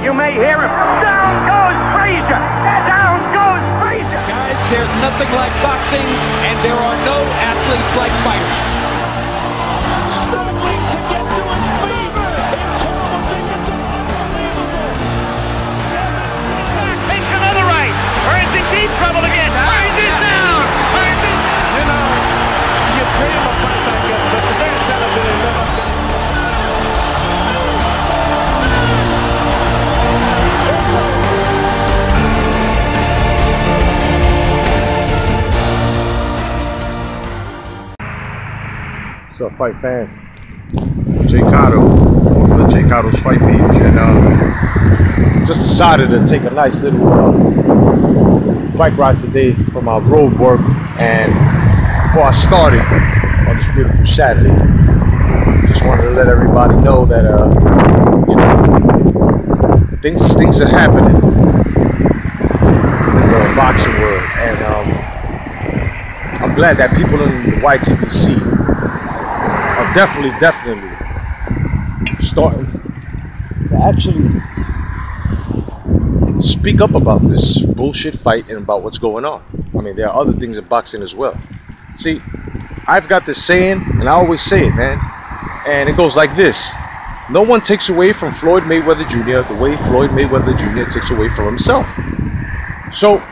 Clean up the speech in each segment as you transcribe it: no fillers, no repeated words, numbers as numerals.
You may hear him. Down goes Frazier. Down goes Frazier. Guys, there's nothing like boxing, and there are no athletes like fighters. Struggling to get to his feet. Incredible thing. It's unbelievable. Takes another right. Burns in deep trouble again. Burns is down. Burns is down. You know, you pay him a price, I guess, but the man said I didn't live up there. What's up, fight fans? J.Cotto, the J.Cotto's fight page, and just decided to take a nice little bike ride today for my road work. And before I started on this beautiful Saturday, just wanted to let everybody know that you know, things are happening in the boxing world, and I'm glad that people in the YTBC are definitely starting to actually speak up about this bullshit fight and about what's going on. I mean, there are other things in boxing as well. See, I've got this saying, and I always say it, man, and it goes like this: no one takes away from Floyd Mayweather Jr. the way Floyd Mayweather Jr. takes away from himself. So,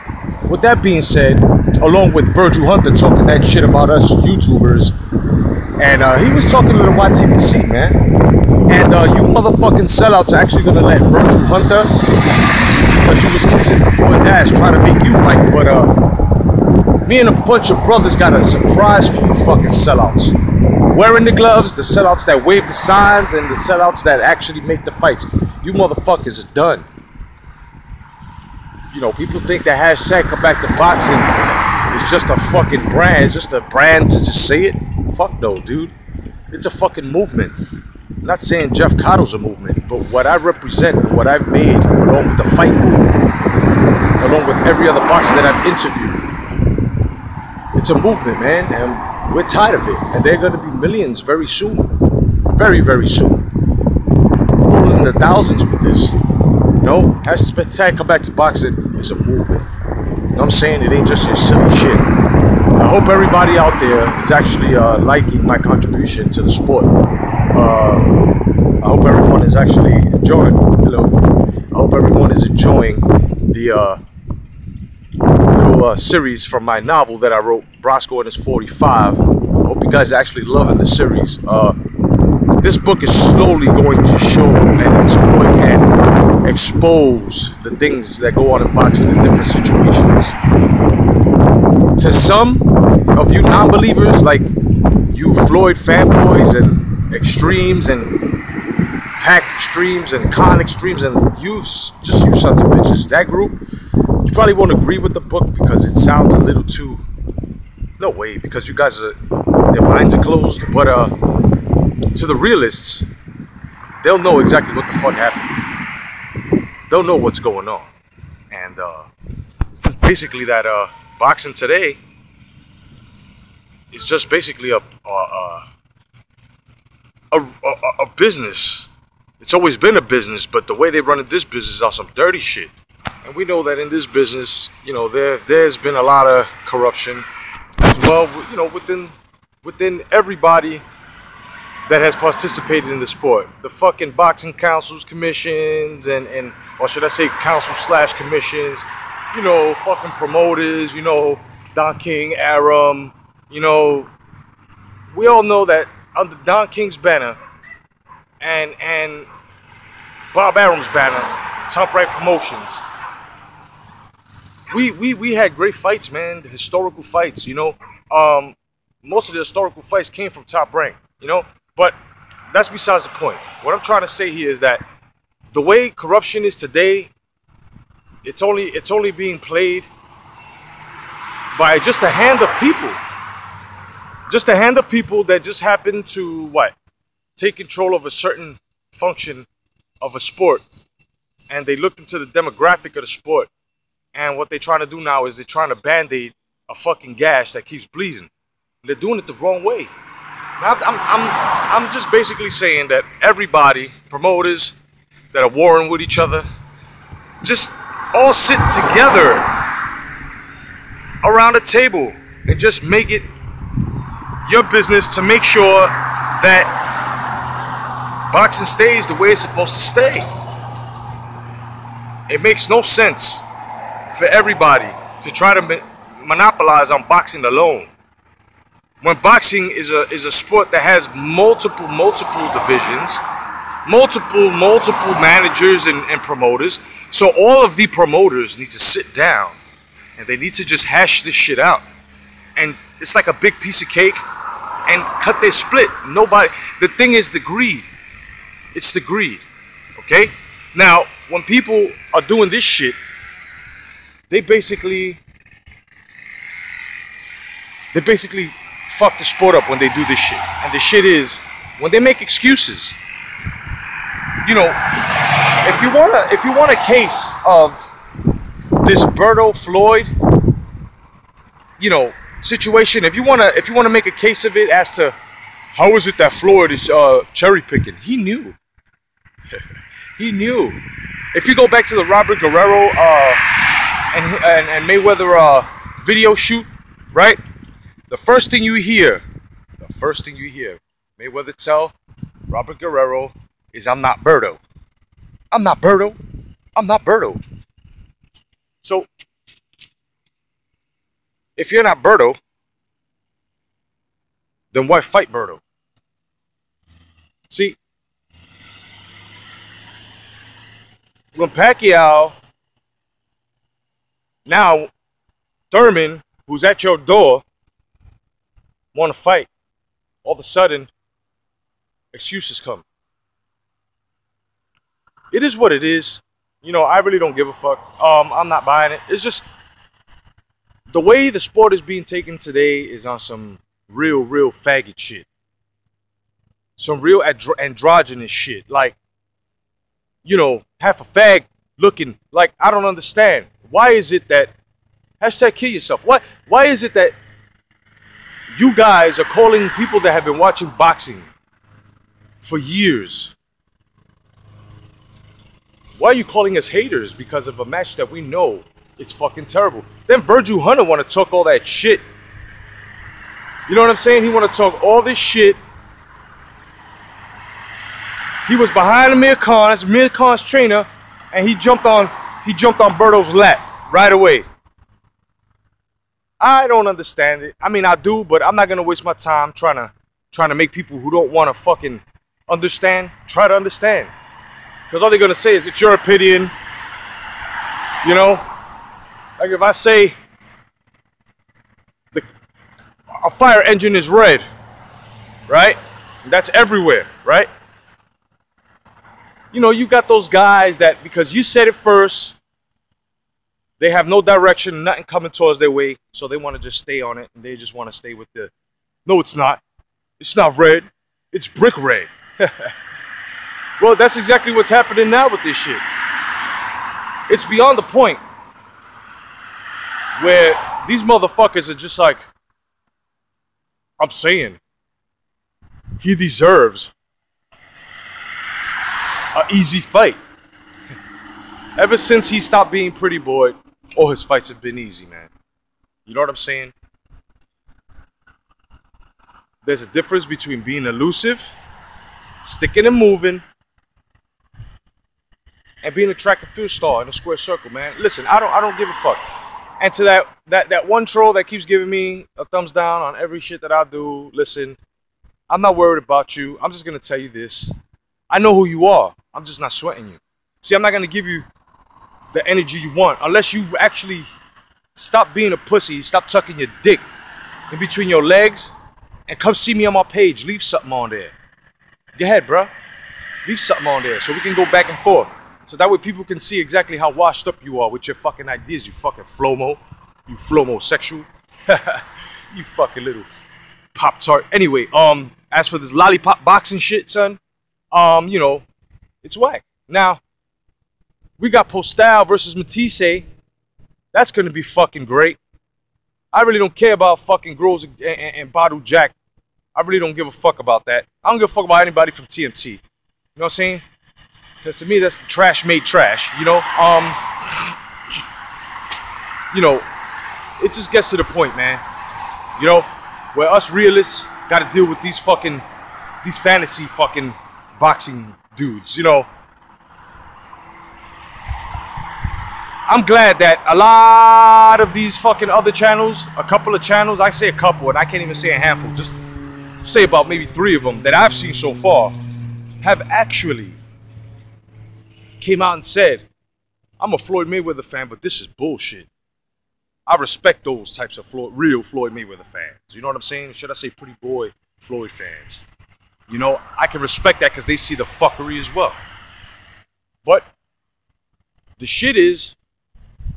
with that being said, along with Virgil Hunter talking that shit about us YouTubers, and he was talking to the YTBC, man. And you motherfucking sellouts are actually gonna let Virgil Hunter, because you was kissing Floyd's ass, try to make you right. But me and a bunch of brothers got a surprise for you fucking sellouts. Wearing the gloves, the sellouts that wave the signs, and the sellouts that actually make the fights. You motherfuckers are done. You know, people think that hashtag come back to boxing is just a fucking brand. It's just a brand to just say it. Fuck no, dude. It's a fucking movement. I'm not saying J.Cotto's a movement, but what I represent and what I've made, along with the fight movement, along with every other boxer that I've interviewed, it's a movement, man, and we're tired of it. And they're gonna be millions very soon. Very, very soon. Rolling in the thousands with this. No, hashtag come back to boxing is a movement. You know what I'm saying? It ain't just your silly shit. I hope everybody out there is actually liking my contribution to the sport. I hope everyone is actually enjoying. I hope everyone is enjoying the little series from my novel that I wrote, Brosco and his 45. I hope you guys are actually loving the series. This book is slowly going to show and exploit and expose the things that go on in boxing in different situations. To some of you non-believers, like you Floyd fanboys and extremes and Pac extremes and Con extremes and you sons of bitches, that group, you probably won't agree with the book because it sounds a little too, no way, because you guys are, their minds are closed. But to the realists, they'll know exactly what the fuck happened. They'll know what's going on. And just basically that boxing today is just basically a business. It's always been a business, but the way they run this business are some dirty shit. And we know that in this business, you know, there's been a lot of corruption as well, you know, within everybody that has participated in the sport. The fucking boxing councils, commissions, and or should I say council/commissions, you know, fucking promoters, you know, Don King, Aram, you know, we all know that under Don King's banner and Bob Aram's banner, Top Rank Promotions, we had great fights, man, the historical fights, you know. Most of the historical fights came from Top Rank, you know, but that's besides the point. What I'm trying to say here is that the way corruption is today, it's only being played by just a hand of people. Just a hand of people that just happen to, what? Take control of a certain function of a sport. And they look into the demographic of the sport. And what they're trying to do now is they're trying to band-aid a fucking gash that keeps bleeding. They're doing it the wrong way. Now, I'm just basically saying that everybody, promoters that are warring with each other, just all sit together around a table and just make it your business to make sure that boxing stays the way it's supposed to stay. It makes no sense for everybody to try to monopolize on boxing alone, when boxing is a sport that has multiple divisions, multiple managers and promoters. So all of the promoters need to sit down and they need to just hash this shit out. And it's like a big piece of cake and cut their split. Nobody, the thing is the greed. It's the greed, okay? Now, when people are doing this shit, they basically fuck the sport up when they do this shit. And the shit is, when they make excuses, you know, if you want a case of this Berto Floyd, you know, situation, if you wanna make a case of it as to how is it that Floyd is cherry picking, he knew. He knew. If you go back to the Robert Guerrero and Mayweather video shoot, right? The first thing you hear, Mayweather tell Robert Guerrero is, "I'm not Berto. I'm not Berto. I'm not Berto." So, if you're not Berto, then why fight Berto? See, when Pacquiao, now Thurman, who's at your door, want to fight, all of a sudden, excuses come. It is what it is. You know, I really don't give a fuck. I'm not buying it. It's just the way the sport is being taken today is on some real faggot shit. Some real androgynous shit. Like, you know, half a fag looking. Like, I don't understand. Why is it that hashtag kill yourself? Why is it that you guys are calling people that have been watching boxing for years? Why are you calling us haters because of a match that we know it's fucking terrible? Then Virgil Hunter want to talk all that shit. You know what I'm saying? He want to talk all this shit. He was behind Amir Khan, that's Amir Khan's trainer, and he jumped on Berto's lap right away. I don't understand it. I mean, I do, but I'm not gonna waste my time trying to make people who don't want to fucking understand try to understand. Because all they're gonna say is, it's your opinion. You know, like if I say a fire engine is red, right? That's everywhere, right? You know, you got those guys that because you said it first, they have no direction, nothing coming towards their way, so they want to just stay on it, and they just want to stay with the, no, it's not. It's not red. It's brick red. Well, that's exactly what's happening now with this shit. It's beyond the point where these motherfuckers are just like, I'm saying, he deserves an easy fight. Ever since he stopped being Pretty Boy, all his fights have been easy, man. You know what I'm saying? There's a difference between being elusive, sticking and moving, and being a track and field star in a square circle, man. Listen, I don't give a fuck. And to that one troll that keeps giving me a thumbs down on every shit that I do, listen, I'm not worried about you. I'm just gonna tell you this. I know who you are. I'm just not sweating you. See, I'm not gonna give you the energy you want unless you actually stop being a pussy, stop tucking your dick in between your legs, and come see me on my page. Leave something on there. Go ahead, bro. Leave something on there so we can go back and forth. So that way people can see exactly how washed up you are with your fucking ideas, you fucking flomo. You flomo-sexual. You fucking little Pop-Tart. Anyway, as for this lollipop boxing shit, son, you know, it's whack. Now, we got Postal versus Matisse. That's gonna be fucking great. I really don't care about fucking Groves and Badu Jack. I really don't give a fuck about that. I don't give a fuck about anybody from TMT. You know what I'm saying? Because to me, that's the trash made trash. It just gets to the point, man. Where us realists got to deal with these fantasy fucking boxing dudes. I'm glad that a lot of these fucking other channels, a couple of channels, I say a couple, and I can't even say a handful, just say about maybe 3 of them that I've seen so far, have actually came out and said, I'm a Floyd Mayweather fan, but this is bullshit. I respect those types of real Floyd Mayweather fans. You know what I'm saying? Should I say pretty boy Floyd fans? I can respect that because they see the fuckery as well. But the shit is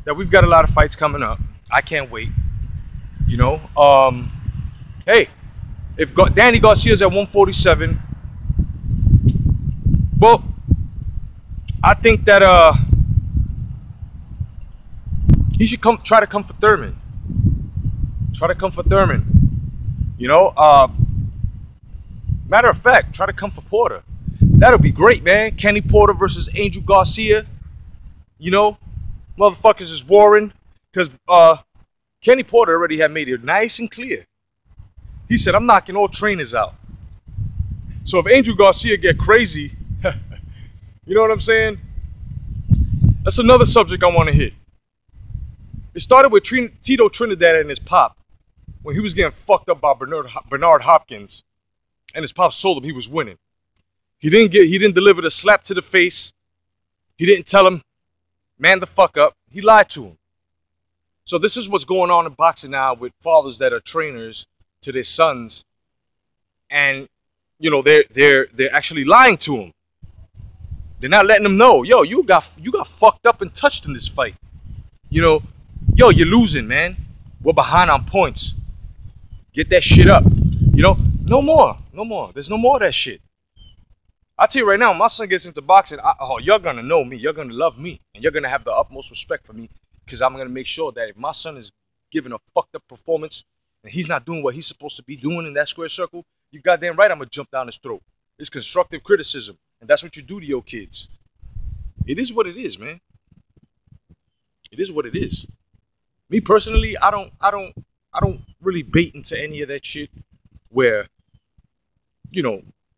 that we've got a lot of fights coming up. I can't wait. Hey, if Danny Garcia's at 147, well, I think that he should try to come for Thurman. Matter of fact, try to come for Porter. That'll be great, man. Kenny Porter versus Angel Garcia. Motherfuckers is warring. Because Kenny Porter already had made it nice and clear. He said, I'm knocking all trainers out. So if Angel Garcia get crazy, you know what I'm saying? That's another subject I want to hit. It started with Tito Trinidad and his pop when he was getting fucked up by Bernard Hopkins, and his pop told him he was winning. He didn't deliver the slap to the face. He didn't tell him, man the fuck up. He lied to him. So this is what's going on in boxing now with fathers that are trainers to their sons, and they're actually lying to him. They're not letting them know, yo, you got fucked up and touched in this fight. Yo, you're losing, man. We're behind on points. Get that shit up. No more. There's no more of that shit. I'll tell you right now, my son gets into boxing, you're going to know me. You're going to love me. And you're going to have the utmost respect for me. Because I'm going to make sure that if my son is giving a fucked up performance and he's not doing what he's supposed to be doing in that square circle, you goddamn right I'm going to jump down his throat. It's constructive criticism. And that's what you do to your kids. It is what it is, man. It is what it is. Me personally, I don't really bait into any of that shit where,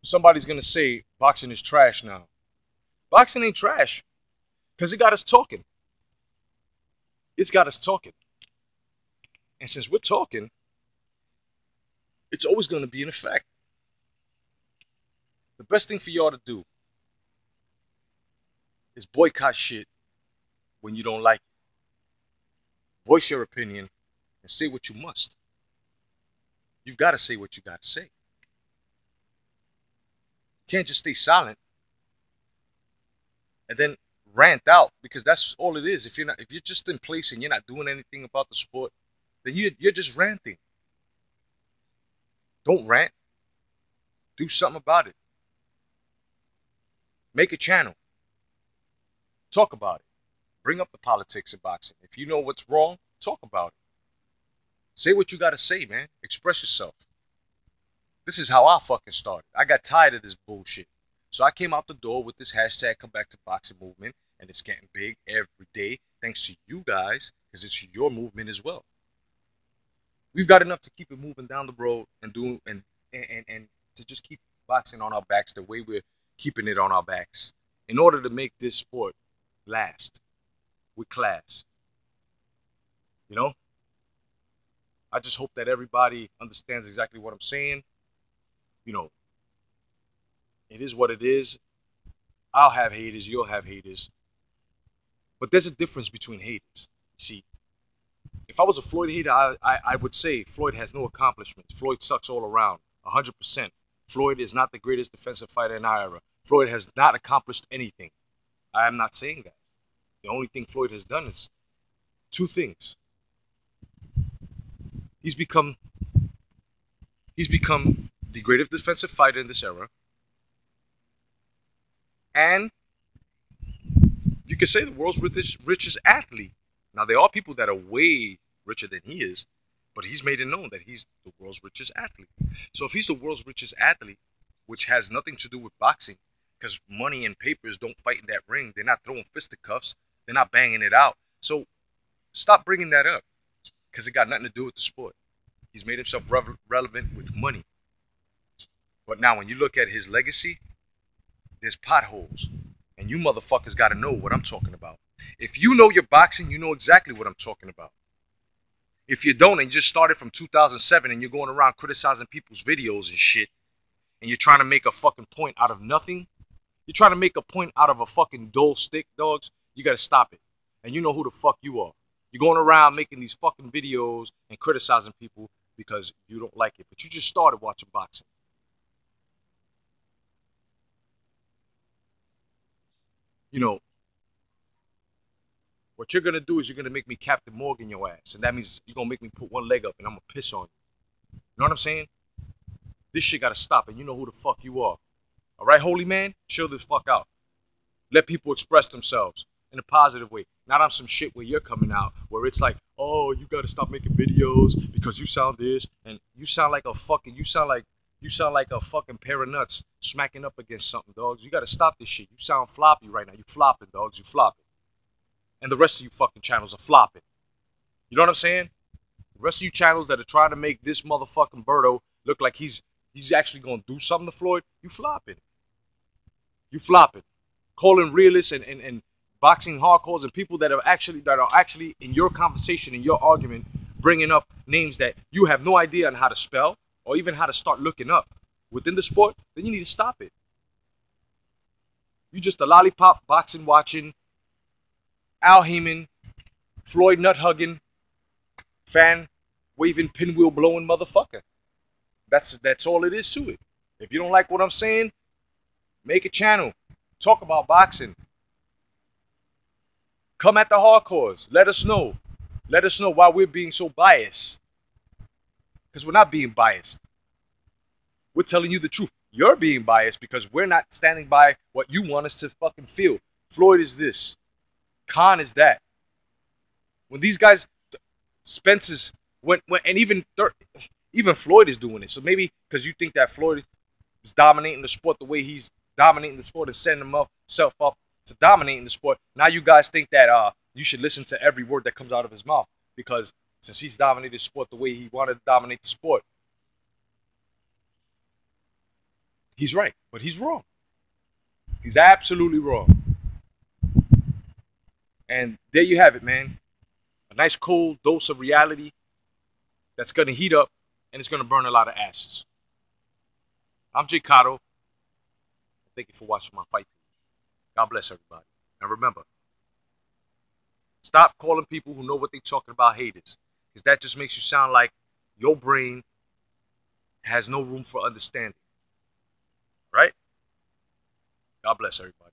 somebody's gonna say boxing is trash now. Boxing ain't trash, because it got us talking. It's got us talking. And since we're talking, it's always gonna be in effect. The best thing for y'all to do is boycott shit when you don't like it. Voice your opinion and say what you must. You've got to say what you got to say. You can't just stay silent and then rant out, because that's all it is. If you're just in place and you're not doing anything about the sport, then you're just ranting. Don't rant. Do something about it. Make a channel. Talk about it. Bring up the politics of boxing. If you know what's wrong, talk about it. Say what you got to say, man. Express yourself. This is how I fucking started. I got tired of this bullshit. So I came out the door with this hashtag Come Back to Boxing movement, and it's getting big every day thanks to you guys, because it's your movement as well. We've got enough to keep it moving down the road and to just keep boxing on our backs the way we're keeping it on our backs in order to make this sport last with class. I just hope that everybody understands exactly what I'm saying. It is what it is. I'll have haters, you'll have haters. But there's a difference between haters. See, if I was a Floyd hater, I would say Floyd has no accomplishments. Floyd sucks all around, 100%. Floyd is not the greatest defensive fighter in our era. Floyd has not accomplished anything. I am not saying that. The only thing Floyd has done is 2 things. He's become the greatest defensive fighter in this era. And you could say the world's richest athlete. Now, there are people that are way richer than he is, but he's made it known that he's the world's richest athlete. So if he's the world's richest athlete, which has nothing to do with boxing, because money and papers don't fight in that ring. They're not throwing fisticuffs. They're not banging it out. So stop bringing that up, because it got nothing to do with the sport. He's made himself relevant with money. But now when you look at his legacy, there's potholes. And you motherfuckers got to know what I'm talking about. If you know your boxing, you know exactly what I'm talking about. If you don't, and you just started from 2007 and you're going around criticizing people's videos and shit, and you're trying to make a fucking point out of nothing, you're trying to make a point out of a fucking dull stick, dogs, you got to stop it. And you know who the fuck you are. You're going around making these fucking videos and criticizing people because you don't like it. But you just started watching boxing. You know, what you're going to do is you're going to make me Captain Morgan your ass. And that means you're going to make me put one leg up and I'm going to piss on you. You know what I'm saying? This shit got to stop, and you know who the fuck you are. All right, holy man? Chill this fuck out. Let people express themselves in a positive way. Not on some shit where you're coming out where it's like, oh, you got to stop making videos because you sound this, and you sound like a fucking, you sound like a fucking pair of nuts smacking up against something, dogs. You got to stop this shit. You sound floppy right now. You flopping, dogs. You flopping. And the rest of you fucking channels are flopping. You know what I'm saying? The rest of you channels that are trying to make this motherfucking Berto look like he's actually going to do something to Floyd, you flopping. You flopping. Calling realists and boxing hardcores and people that are actually in your conversation, in your argument, bringing up names that you have no idea on how to spell or even how to start looking up within the sport, then you need to stop it. You just a lollipop boxing watching, Al Heyman, Floyd nut hugging, fan waving, pinwheel blowing motherfucker. That's all it is to it. If you don't like what I'm saying, make a channel. Talk about boxing. Come at the hardcores. Let us know. Let us know why we're being so biased. Because we're not being biased. We're telling you the truth. You're being biased because we're not standing by what you want us to fucking feel. Floyd is this. Khan is that. When these guys, Spence's, and even Floyd is doing it. So maybe because you think that Floyd is dominating the sport the way he's dominating the sport and setting himself up to dominating the sport, now you guys think that you should listen to every word that comes out of his mouth because since he's dominated the sport the way he wanted to dominate the sport, he's right, but he's wrong. He's absolutely wrong. And there you have it, man. A nice cold dose of reality that's going to heat up and it's going to burn a lot of asses. I'm J.Cotto. Thank you for watching my fight. God bless everybody. And remember, stop calling people who know what they're talking about haters. Because that just makes you sound like your brain has no room for understanding. Right? God bless everybody.